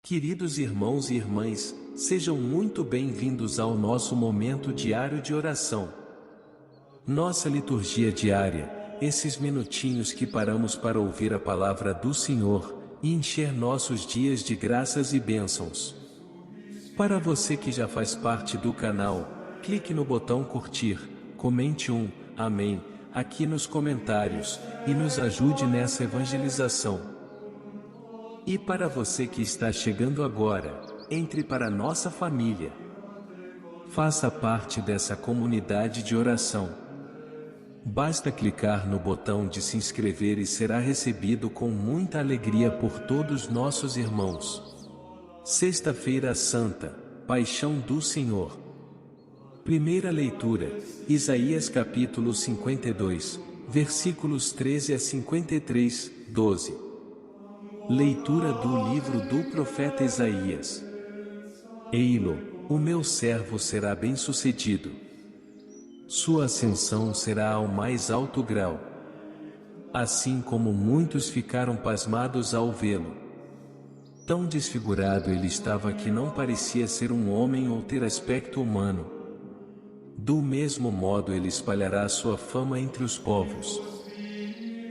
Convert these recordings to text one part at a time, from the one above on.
Queridos irmãos e irmãs, sejam muito bem-vindos ao nosso momento diário de oração. Nossa liturgia diária, esses minutinhos que paramos para ouvir a palavra do Senhor e encher nossos dias de graças e bênçãos. Para você que já faz parte do canal, clique no botão curtir, comente um amém aqui nos comentários e nos ajude nessa evangelização. E para você que está chegando agora, entre para a nossa família. Faça parte dessa comunidade de oração. Basta clicar no botão de se inscrever e será recebido com muita alegria por todos nossos irmãos. Sexta-feira Santa, Paixão do Senhor. Primeira leitura, Isaías capítulo 52, versículos 13 a 53, 12. Leitura do livro do profeta Isaías. Ei-lo, o meu servo será bem-sucedido. Sua ascensão será ao mais alto grau. Assim como muitos ficaram pasmados ao vê-lo. Tão desfigurado ele estava que não parecia ser um homem ou ter aspecto humano. Do mesmo modo ele espalhará sua fama entre os povos.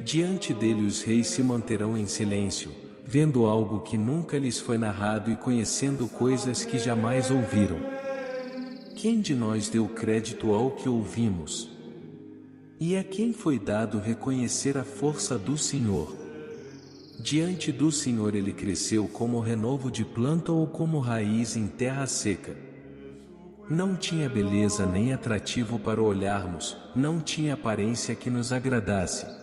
Diante dele os reis se manterão em silêncio, vendo algo que nunca lhes foi narrado e conhecendo coisas que jamais ouviram. Quem de nós deu crédito ao que ouvimos? E a quem foi dado reconhecer a força do Senhor? Diante do Senhor ele cresceu como renovo de planta ou como raiz em terra seca. Não tinha beleza nem atrativo para olharmos, não tinha aparência que nos agradasse.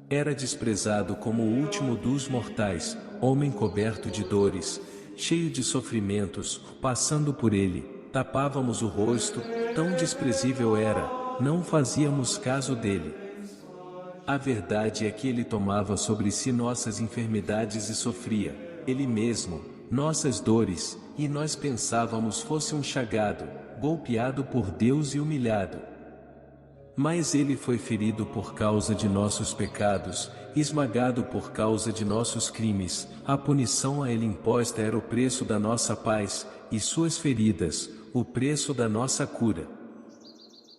Era desprezado como o último dos mortais, homem coberto de dores, cheio de sofrimentos, passando por ele, tapávamos o rosto, tão desprezível era, não fazíamos caso dele. A verdade é que ele tomava sobre si nossas enfermidades e sofria, ele mesmo, nossas dores, e nós pensávamos fosse um chagado, golpeado por Deus e humilhado. Mas ele foi ferido por causa de nossos pecados, esmagado por causa de nossos crimes, a punição a ele imposta era o preço da nossa paz, e suas feridas, o preço da nossa cura.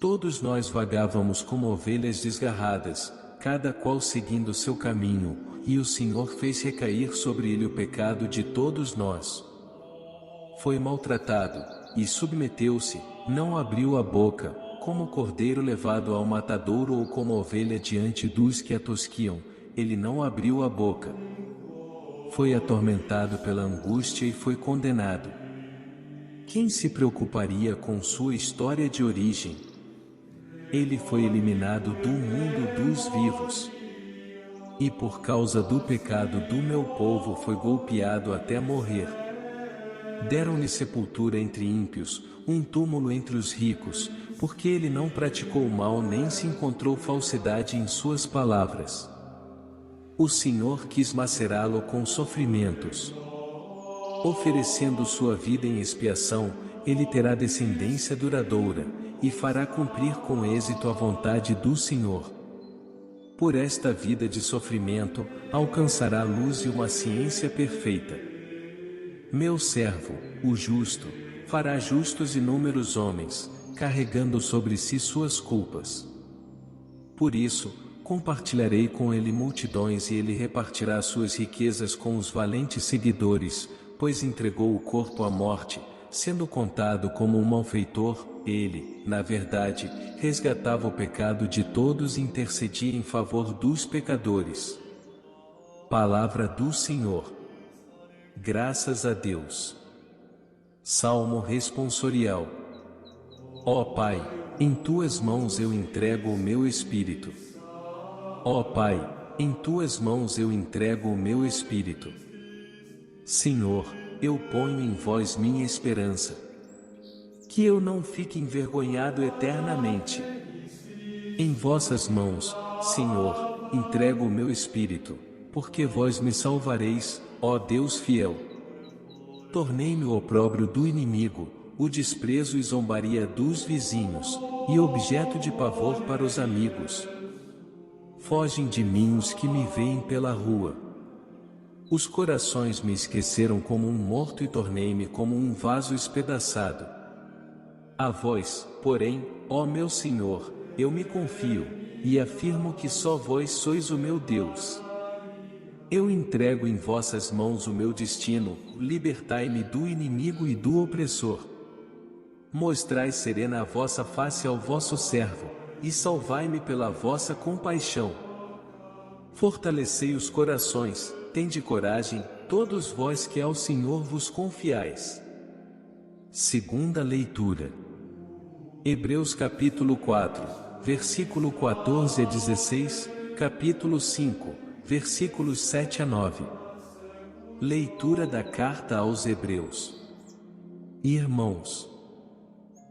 Todos nós vagávamos como ovelhas desgarradas, cada qual seguindo seu caminho, e o Senhor fez recair sobre ele o pecado de todos nós. Foi maltratado, e submeteu-se, não abriu a boca, como cordeiro levado ao matadouro ou como ovelha diante dos que a tosquiam, ele não abriu a boca. Foi atormentado pela angústia e foi condenado. Quem se preocuparia com sua história de origem? Ele foi eliminado do mundo dos vivos. E por causa do pecado do meu povo foi golpeado até morrer. Deram-lhe sepultura entre ímpios, um túmulo entre os ricos, porque ele não praticou o mal nem se encontrou falsidade em suas palavras. O Senhor quis macerá-lo com sofrimentos. Oferecendo sua vida em expiação, ele terá descendência duradoura, e fará cumprir com êxito a vontade do Senhor. Por esta vida de sofrimento, alcançará luz e uma ciência perfeita. Meu servo, o justo, fará justos inúmeros homens, carregando sobre si suas culpas. Por isso, compartilharei com ele multidões e ele repartirá suas riquezas com os valentes seguidores, pois entregou o corpo à morte, sendo contado como um malfeitor, ele, na verdade, resgatava o pecado de todos e intercedia em favor dos pecadores. Palavra do Senhor. Graças a Deus. Salmo responsorial. Ó Pai, em tuas mãos eu entrego o meu espírito. Ó Pai, em tuas mãos eu entrego o meu espírito. Senhor, eu ponho em vós minha esperança. Que eu não fique envergonhado eternamente. Em vossas mãos, Senhor, entrego o meu espírito, porque vós me salvareis, ó Deus fiel. Tornei-me o opróbrio do inimigo, o desprezo e zombaria dos vizinhos, e objeto de pavor para os amigos. Fogem de mim os que me veem pela rua. Os corações me esqueceram como um morto e tornei-me como um vaso espedaçado. A vós, porém, ó meu Senhor, eu me confio, e afirmo que só vós sois o meu Deus. Eu entrego em vossas mãos o meu destino, libertai-me do inimigo e do opressor. Mostrai serena a vossa face ao vosso servo, e salvai-me pela vossa compaixão. Fortalecei os corações, tende coragem, todos vós que ao Senhor vos confiais. Segunda leitura. Hebreus capítulo 4, versículo 14 a 16, capítulo 5, versículos 7 a 9. Leitura da carta aos Hebreus. Irmãos,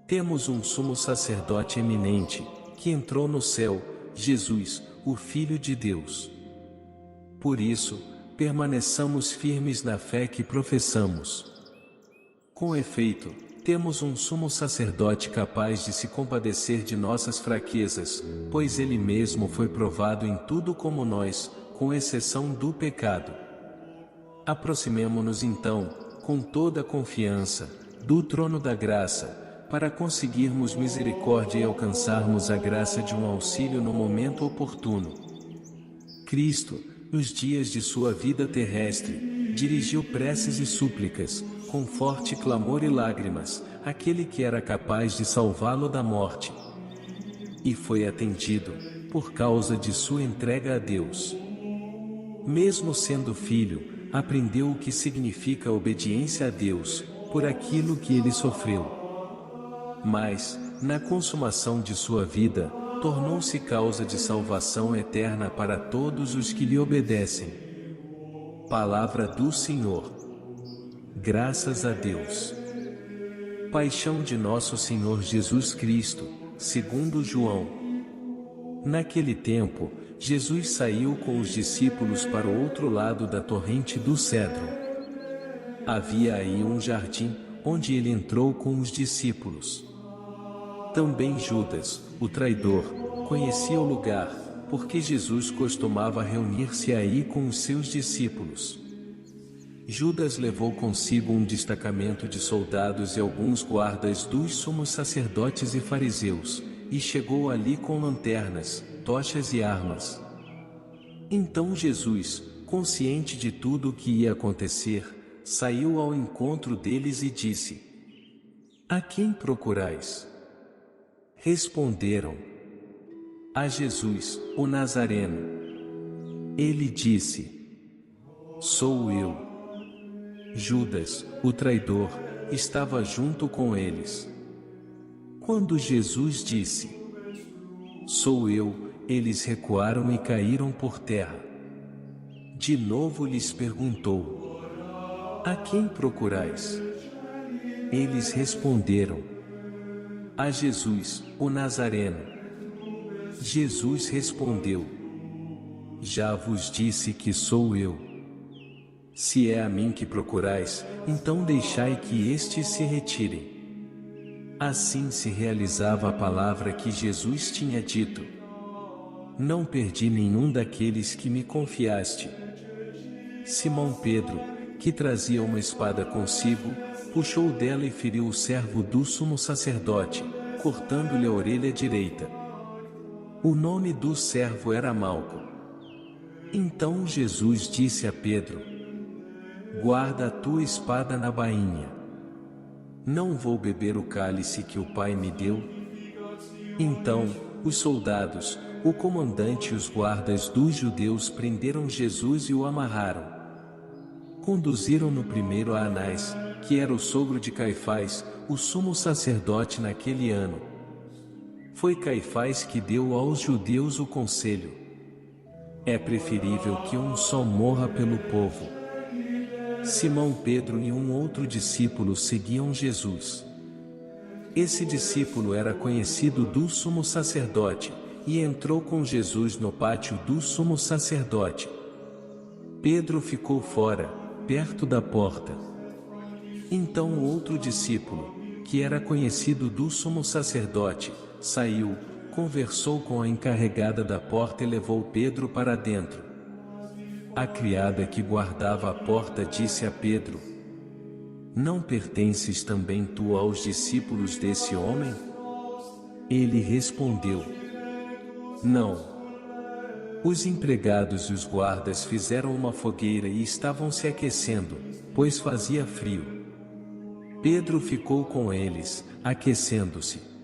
temos um sumo sacerdote eminente, que entrou no céu, Jesus, o Filho de Deus. Por isso, permaneçamos firmes na fé que professamos. Com efeito, temos um sumo sacerdote capaz de se compadecer de nossas fraquezas, pois ele mesmo foi provado em tudo como nós, com exceção do pecado. Aproximemo-nos então, com toda a confiança, do trono da graça, para conseguirmos misericórdia e alcançarmos a graça de um auxílio no momento oportuno. Cristo, nos dias de sua vida terrestre, dirigiu preces e súplicas, com forte clamor e lágrimas, àquele que era capaz de salvá-lo da morte. E foi atendido, por causa de sua entrega a Deus. Mesmo sendo filho, aprendeu o que significa obediência a Deus, por aquilo que ele sofreu. Mas, na consumação de sua vida, tornou-se causa de salvação eterna para todos os que lhe obedecem. Palavra do Senhor. Graças a Deus. Paixão de nosso Senhor Jesus Cristo, segundo João. Naquele tempo, Jesus saiu com os discípulos para o outro lado da torrente do Cedro. Havia aí um jardim, onde ele entrou com os discípulos. Também Judas, o traidor, conhecia o lugar, porque Jesus costumava reunir-se aí com os seus discípulos. Judas levou consigo um destacamento de soldados e alguns guardas dos sumos sacerdotes e fariseus, e chegou ali com lanternas, tochas e armas. Então Jesus, consciente de tudo o que ia acontecer, saiu ao encontro deles e disse: A quem procurais? Responderam: A Jesus, o Nazareno. Ele disse: Sou eu. Judas, o traidor, estava junto com eles. Quando Jesus disse: Sou eu, eles recuaram e caíram por terra. De novo lhes perguntou: A quem procurais? Eles responderam: A Jesus, o Nazareno. Jesus respondeu: Já vos disse que sou eu. Se é a mim que procurais, então deixai que estes se retirem. Assim se realizava a palavra que Jesus tinha dito: Não perdi nenhum daqueles que me confiaste. Simão Pedro, que trazia uma espada consigo, puxou dela e feriu o servo do sumo sacerdote, cortando-lhe a orelha direita. O nome do servo era Malco. Então Jesus disse a Pedro: Guarda a tua espada na bainha. Não vou beber o cálice que o Pai me deu? Então, os soldados, o comandante e os guardas dos judeus prenderam Jesus e o amarraram. Conduziram-no primeiro a Anás, que era o sogro de Caifás, o sumo sacerdote naquele ano. Foi Caifás que deu aos judeus o conselho: É preferível que um só morra pelo povo. Simão Pedro e um outro discípulo seguiam Jesus. Esse discípulo era conhecido do sumo sacerdote, e entrou com Jesus no pátio do sumo sacerdote. Pedro ficou fora, perto da porta. Então outro discípulo, que era conhecido do sumo sacerdote, saiu, conversou com a encarregada da porta e levou Pedro para dentro. A criada que guardava a porta disse a Pedro: Não pertences também tu aos discípulos desse homem? Ele respondeu: Não. Os empregados e os guardas fizeram uma fogueira e estavam se aquecendo, pois fazia frio. Pedro ficou com eles, aquecendo-se.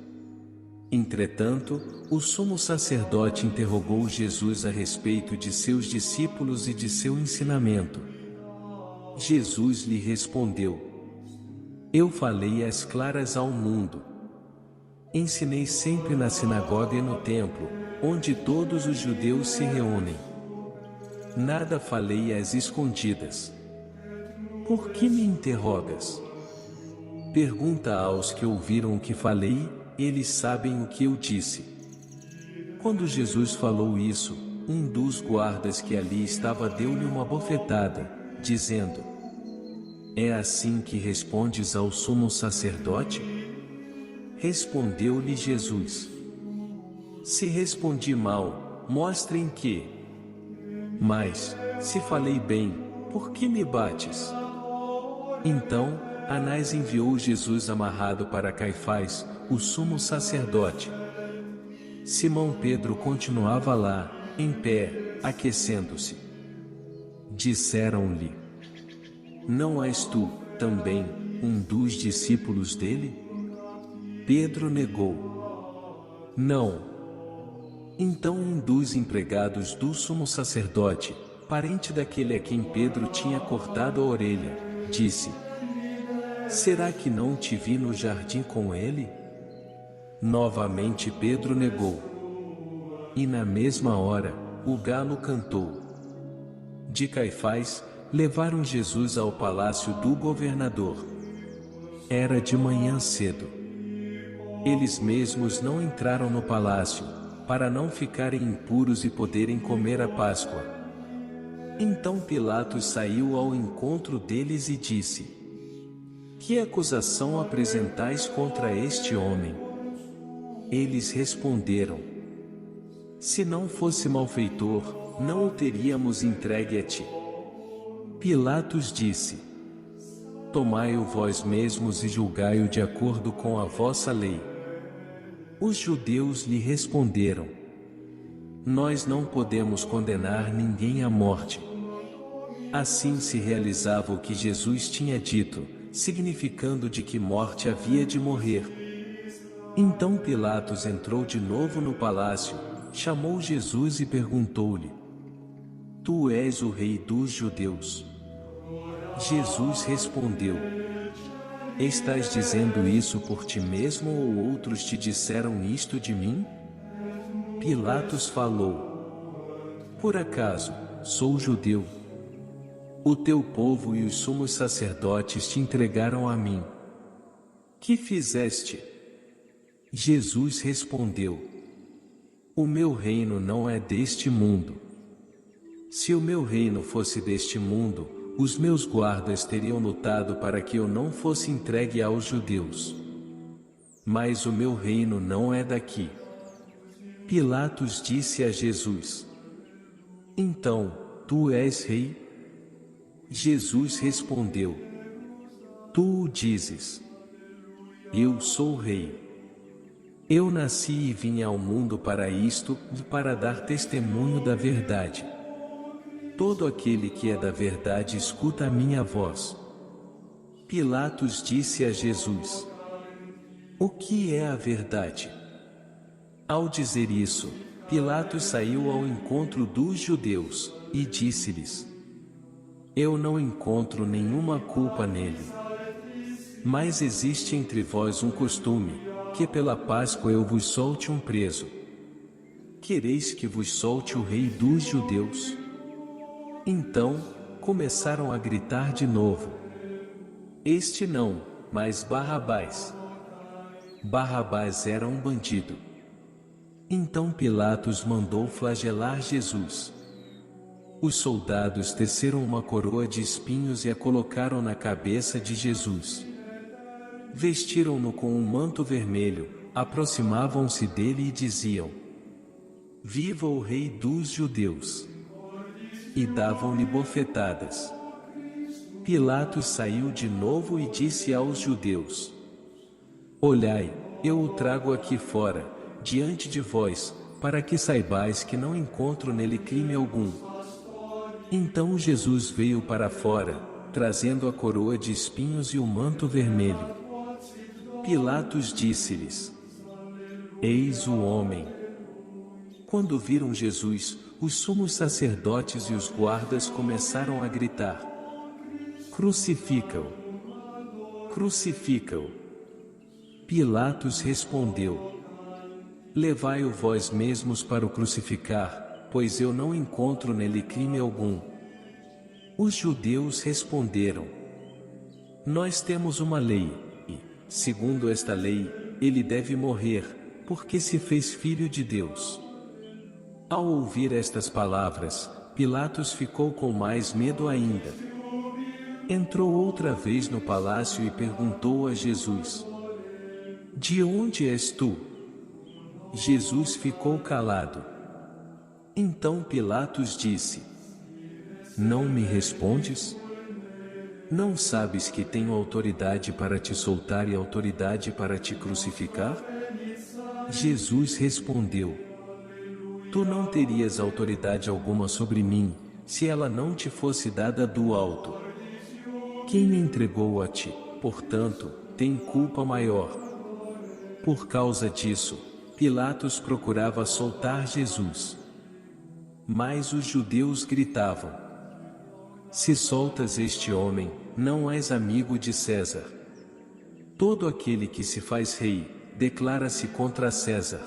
Entretanto, o sumo sacerdote interrogou Jesus a respeito de seus discípulos e de seu ensinamento. Jesus lhe respondeu: Eu falei às claras ao mundo. Ensinei sempre na sinagoga e no templo, onde todos os judeus se reúnem. Nada falei às escondidas. Por que me interrogas? Pergunta aos que ouviram o que falei, eles sabem o que eu disse. Quando Jesus falou isso, um dos guardas que ali estava deu-lhe uma bofetada, dizendo: É assim que respondes ao sumo sacerdote? Respondeu-lhe Jesus: Se respondi mal, mostrem que. Mas, se falei bem, por que me bates? Então, Anás enviou Jesus amarrado para Caifás, o sumo sacerdote. Simão Pedro continuava lá, em pé, aquecendo-se. Disseram-lhe: Não és tu, também, um dos discípulos dele? Pedro negou: Não. Então um dos empregados do sumo sacerdote, parente daquele a quem Pedro tinha cortado a orelha, disse: Será que não te vi no jardim com ele? Novamente Pedro negou. E na mesma hora, o galo cantou. De Caifás, levaram Jesus ao palácio do governador. Era de manhã cedo. Eles mesmos não entraram no palácio, para não ficarem impuros e poderem comer a Páscoa. Então Pilatos saiu ao encontro deles e disse: Que acusação apresentais contra este homem? Eles responderam: Se não fosse malfeitor, não o teríamos entregue a ti. Pilatos disse: Tomai-o vós mesmos e julgai-o de acordo com a vossa lei. Os judeus lhe responderam: Nós não podemos condenar ninguém à morte. Assim se realizava o que Jesus tinha dito, significando de que morte havia de morrer. Então Pilatos entrou de novo no palácio, chamou Jesus e perguntou-lhe: Tu és o rei dos judeus? Jesus respondeu: Estás dizendo isso por ti mesmo ou outros te disseram isto de mim? Pilatos falou: Por acaso, sou judeu? O teu povo e os sumos sacerdotes te entregaram a mim. Que fizeste? Jesus respondeu: O meu reino não é deste mundo. Se o meu reino fosse deste mundo, os meus guardas teriam lutado para que eu não fosse entregue aos judeus. Mas o meu reino não é daqui. Pilatos disse a Jesus: Então, tu és rei? Jesus respondeu: Tu o dizes. Eu sou rei. Eu nasci e vim ao mundo para isto, e para dar testemunho da verdade. Todo aquele que é da verdade escuta a minha voz. Pilatos disse a Jesus: O que é a verdade? Ao dizer isso, Pilatos saiu ao encontro dos judeus, e disse-lhes: Eu não encontro nenhuma culpa nele. Mas existe entre vós um costume, que pela Páscoa eu vos solte um preso. Quereis que vos solte o rei dos judeus? Então, começaram a gritar de novo: Este não, mas Barrabás. Barrabás era um bandido. Então Pilatos mandou flagelar Jesus. Os soldados teceram uma coroa de espinhos e a colocaram na cabeça de Jesus. Vestiram-no com um manto vermelho, aproximavam-se dele e diziam: Viva o Rei dos Judeus! e davam-lhe bofetadas. Pilatos saiu de novo e disse aos judeus: Olhai, eu o trago aqui fora, diante de vós, para que saibais que não encontro nele crime algum. Então Jesus veio para fora, trazendo a coroa de espinhos e o manto vermelho. Pilatos disse-lhes: Eis o homem. Quando viram Jesus, os sumos sacerdotes e os guardas começaram a gritar: Crucifica-o! Crucifica-o! Pilatos respondeu: Levai-o vós mesmos para o crucificar, pois eu não encontro nele crime algum. Os judeus responderam: Nós temos uma lei, e, segundo esta lei, ele deve morrer, porque se fez filho de Deus. Ao ouvir estas palavras, Pilatos ficou com mais medo ainda. Entrou outra vez no palácio e perguntou a Jesus: De onde és tu? Jesus ficou calado. Então Pilatos disse: Não me respondes? Não sabes que tenho autoridade para te soltar e autoridade para te crucificar? Jesus respondeu: Tu não terias autoridade alguma sobre mim, se ela não te fosse dada do alto. Quem me entregou a ti, portanto, tem culpa maior. Por causa disso, Pilatos procurava soltar Jesus. Mas os judeus gritavam: Se soltas este homem, não és amigo de César. Todo aquele que se faz rei, declara-se contra César.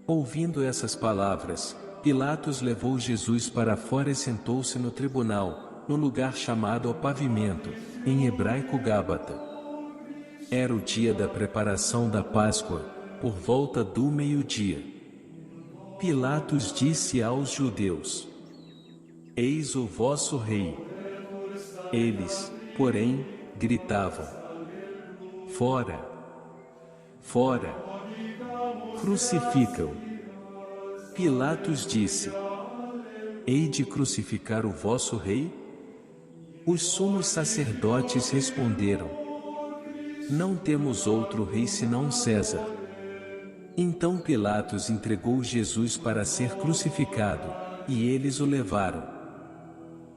Ouvindo essas palavras, Pilatos levou Jesus para fora e sentou-se no tribunal, no lugar chamado ao pavimento, em hebraico Gábata. Era o dia da preparação da Páscoa, por volta do meio-dia. Pilatos disse aos judeus: Eis o vosso rei. Eles, porém, gritavam: Fora! Fora! Crucifica-o! Pilatos disse: Hei de crucificar o vosso rei? Os sumos sacerdotes responderam: Não temos outro rei senão César. Então Pilatos entregou Jesus para ser crucificado, e eles o levaram.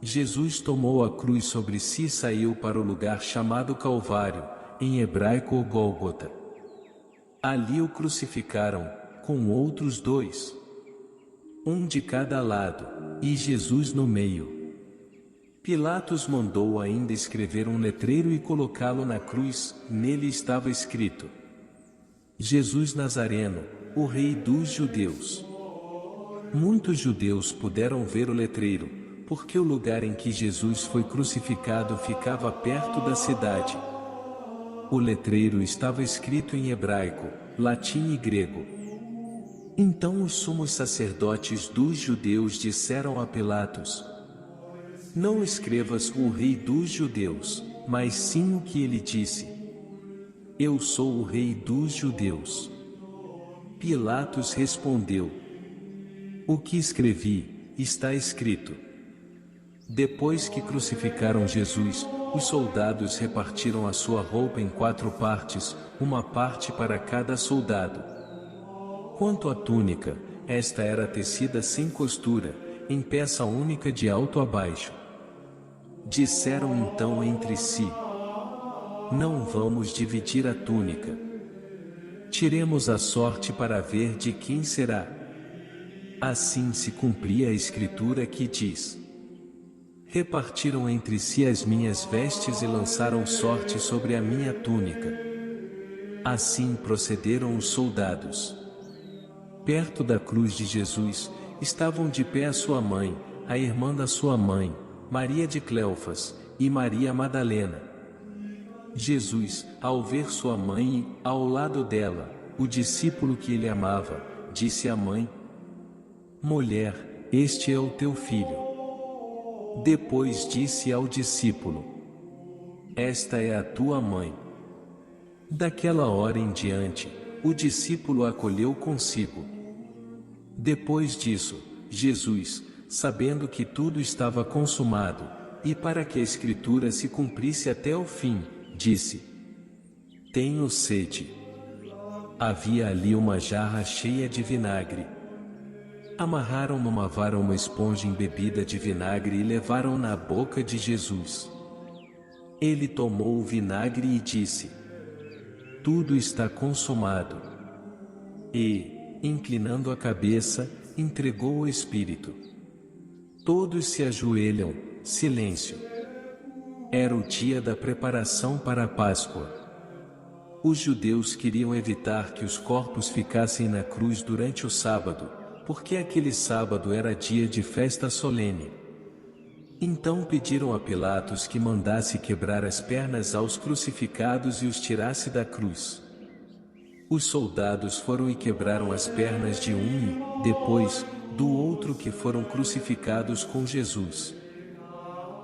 Jesus tomou a cruz sobre si e saiu para o lugar chamado Calvário, em hebraico Gólgota. Ali o crucificaram, com outros dois, um de cada lado, e Jesus no meio. Pilatos mandou ainda escrever um letreiro e colocá-lo na cruz. Nele estava escrito: Jesus Nazareno, o Rei dos Judeus. Muitos judeus puderam ver o letreiro, porque o lugar em que Jesus foi crucificado ficava perto da cidade. O letreiro estava escrito em hebraico, latim e grego. Então os sumos sacerdotes dos judeus disseram a Pilatos: Não escrevas o Rei dos Judeus, mas sim o que ele disse: Eu sou o Rei dos Judeus. Pilatos respondeu: O que escrevi, está escrito. Depois que crucificaram Jesus, os soldados repartiram a sua roupa em 4 partes, uma parte para cada soldado. Quanto à túnica, esta era tecida sem costura, em peça única de alto a baixo. Disseram então entre si: Não vamos dividir a túnica. Tiremos a sorte para ver de quem será. Assim se cumpria a escritura que diz: Repartiram entre si as minhas vestes e lançaram sorte sobre a minha túnica. Assim procederam os soldados. Perto da cruz de Jesus, estavam de pé a sua mãe, a irmã da sua mãe, Maria de Cleofas, e Maria Madalena. Jesus, ao ver sua mãe e, ao lado dela, o discípulo que ele amava, disse à mãe: Mulher, este é o teu filho. Depois disse ao discípulo: Esta é a tua mãe. Daquela hora em diante, o discípulo a acolheu consigo. Depois disso, Jesus, sabendo que tudo estava consumado, e para que a Escritura se cumprisse até o fim, disse: Tenho sede. Havia ali uma jarra cheia de vinagre. Amarraram numa vara uma esponja embebida de vinagre e levaram-na à boca de Jesus. Ele tomou o vinagre e disse: Tudo está consumado. E, inclinando a cabeça, entregou o Espírito. Todos se ajoelham, silêncio. Era o dia da preparação para a Páscoa. Os judeus queriam evitar que os corpos ficassem na cruz durante o sábado, porque aquele sábado era dia de festa solene. Então pediram a Pilatos que mandasse quebrar as pernas aos crucificados e os tirasse da cruz. Os soldados foram e quebraram as pernas de um e, depois, do outro que foram crucificados com Jesus.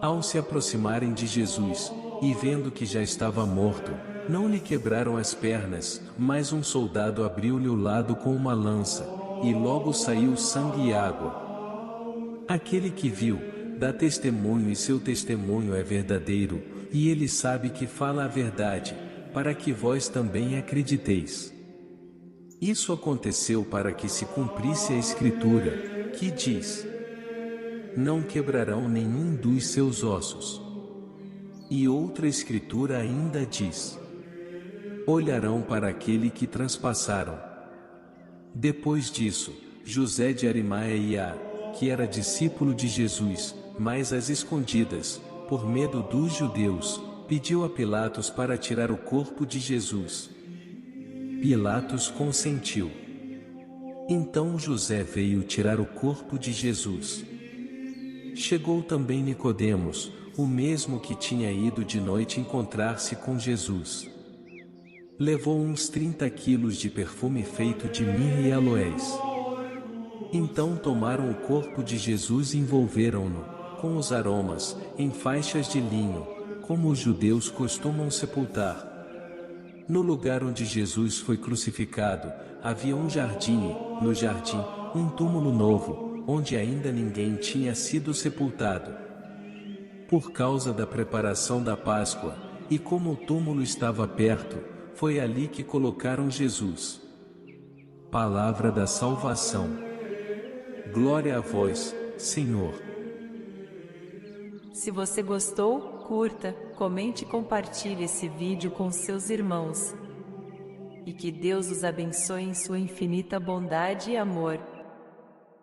Ao se aproximarem de Jesus, e vendo que já estava morto, não lhe quebraram as pernas, mas um soldado abriu-lhe o lado com uma lança, e logo saiu sangue e água. Aquele que viu, dá testemunho e seu testemunho é verdadeiro, e ele sabe que fala a verdade, para que vós também acrediteis. Isso aconteceu para que se cumprisse a Escritura, que diz: Não quebrarão nenhum dos seus ossos. E outra Escritura ainda diz: Olharão para aquele que transpassaram. Depois disso, José de Arimateia, que era discípulo de Jesus, mas às escondidas, por medo dos judeus, pediu a Pilatos para tirar o corpo de Jesus. Pilatos consentiu. Então José veio tirar o corpo de Jesus. Chegou também Nicodemos, o mesmo que tinha ido de noite encontrar-se com Jesus. Levou uns 30 quilos de perfume feito de mirra e aloés. Então tomaram o corpo de Jesus e envolveram-no, com os aromas, em faixas de linho, como os judeus costumam sepultar. No lugar onde Jesus foi crucificado, havia um jardim e, no jardim, um túmulo novo, onde ainda ninguém tinha sido sepultado. Por causa da preparação da Páscoa, e como o túmulo estava perto, foi ali que colocaram Jesus. Palavra da salvação. Glória a vós, Senhor. Se você gostou, curta, comente e compartilhe esse vídeo com seus irmãos. E que Deus os abençoe em sua infinita bondade e amor.